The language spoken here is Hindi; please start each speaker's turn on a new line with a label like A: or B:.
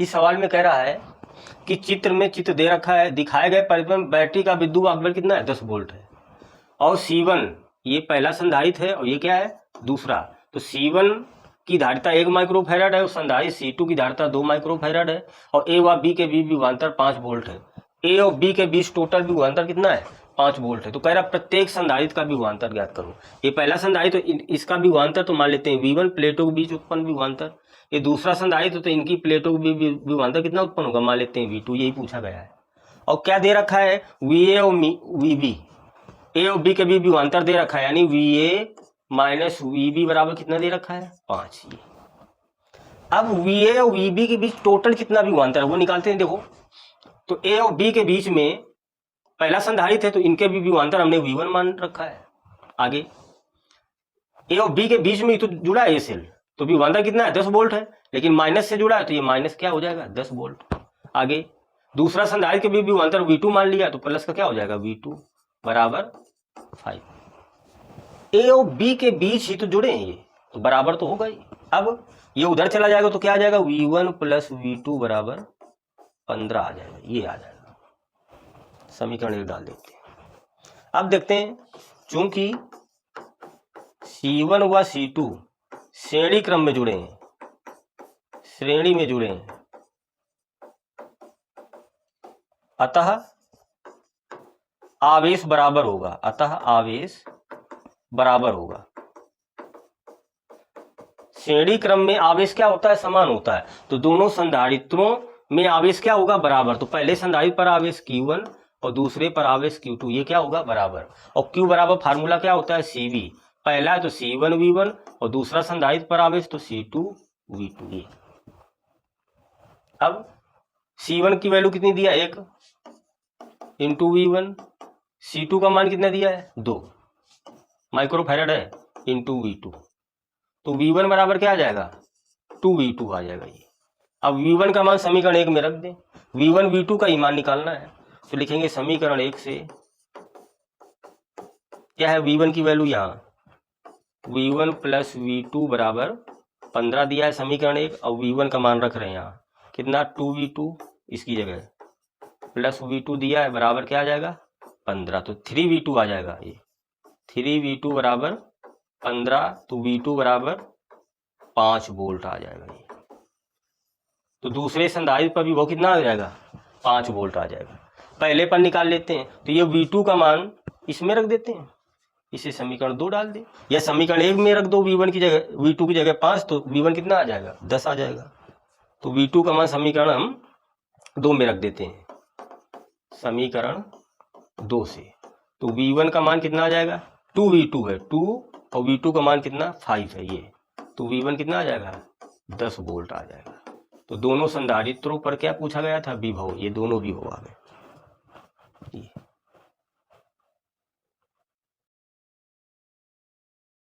A: इस सवाल में कह रहा है कि चित्र में चित्र दे रखा है, दिखाए गए परिपथ में बैटरी का विद्युत वाहक कितना है 10 वोल्ट है, और C1 ये पहला संधारित्र है और ये क्या है दूसरा। तो C1 की धारिता 1 माइक्रोफैराड है और संधारित्र C2 की धारिता 2 माइक्रोफैराड है, और A व B के बीच विभवांतर 5 वोल्ट है। A और B के बीच टोटल विभवांतर कितना है 5 वोल्ट है। तो कह रहा प्रत्येक संधारित्र का विभवांतर ज्ञात करो। ये पहला संधारित्र तो इसका विभवांतर तो मान लेते हैं V1 प्लेटों के बीच उत्पन्न विभवांतर। ये दूसरा संधारित्र तो इनकी प्लेटों के बीच विभवांतर कितना उत्पन्न होगा मान लेते हैं V2, यही पूछा गया है। और क्या दे रखा है VA और VB, A और B के बीच विभवांतर दे रखा है, यानी VA माइनस VB बराबर कितना दे रखा है 5। ये अब VA और VB के बीच टोटल कितना विभवांतर है वो निकालते हैं। देखो तो A और B के बीच में पहला संधारित्र है तो इनके भी विभवांतर हमने V1 मान रखा है। आगे A और B के बीच में तो जुड़ा है ये सेल, तो विभवांतर कितना है 10 वोल्ट है, लेकिन माइनस से जुड़ा है तो ये माइनस क्या हो जाएगा 10 वोल्ट। आगे दूसरा संधारित्र के भी विभवांतर V2 मान लिया तो प्लस का क्या हो जाएगा V2 बराबर 5। A और B के बीच ही तो जुड़े हैं ये, तो बराबर तो होगा ही। अब ये उधर चला जाएगा तो क्या आ जाएगा V1 प्लस V2 बराबर 15 आ जाएगा, ये आ जाएगा। समीकरण एक डाल देते हैं। अब देखते हैं चूंकि C1 व C2 श्रेणी क्रम में जुड़े हैं, श्रेणी में जुड़े हैं, अतः आवेश बराबर होगा, अतः आवेश बराबर होगा। श्रेणी क्रम में आवेश क्या होता है समान होता है, तो दोनों संधारित्रों में आवेश क्या होगा बराबर। तो पहले संधारित्र पर आवेश Q1 और दूसरे पर आवेश Q2, ये क्या होगा बराबर। और Q बराबर फार्मूला क्या होता है CV, पहला है तो C1V1 और दूसरा संधारित्र पर आवेश तो C2V2। ये अब C1 की वैल्यू कितनी दिया 1 इंटू V1, C2 का मान कितना दिया है 2 माइक्रोफैराड है इंटू V2, तो V1 बराबर क्या आ जाएगा 2V2 आ जाएगा। ये अब V1 का मान समीकरण 1 में रख दें, V1 V2 का ही मान निकालना है, तो लिखेंगे समीकरण 1 से क्या है V1 की वैल्यू यहाँ V1 प्लस V2 बराबर 15 दिया है समीकरण 1, और V1 का मान रख रहे हैं यहाँ कितना 2V2 इसकी जगह प्लस V2 दिया है बराबर क्या आ जाएगा 15, तो 3V2 आ जाएगा। ये 3V2 बराबर 15, तो V2 बराबर 5 वोल्ट आ जाएगा। ये तो दूसरे संधारित्र पर भी वो कितना आ जाएगा 5 वोल्ट आ जाएगा। पहले पर निकाल लेते हैं, तो ये V2 का मान इसमें रख देते हैं, इसे समीकरण 2 डाल दे, या समीकरण 1 में रख दो V1 की जगह V2 की जगह 5, तो V1 कितना आ जाएगा 10 आ जाएगा। तो V2 का मान समीकरण हम 2 में रख देते हैं, समीकरण 2 से, तो V1 का मान कितना आ जाएगा 2V2 है 2, और V2 का मान कितना 5 है ये, तो V1 कितना आ जाएगा 10 वोल्ट आ जाएगा। तो दोनों संधारित्रों पर क्या पूछा गया था विभव, ये दोनों विभव आ गए।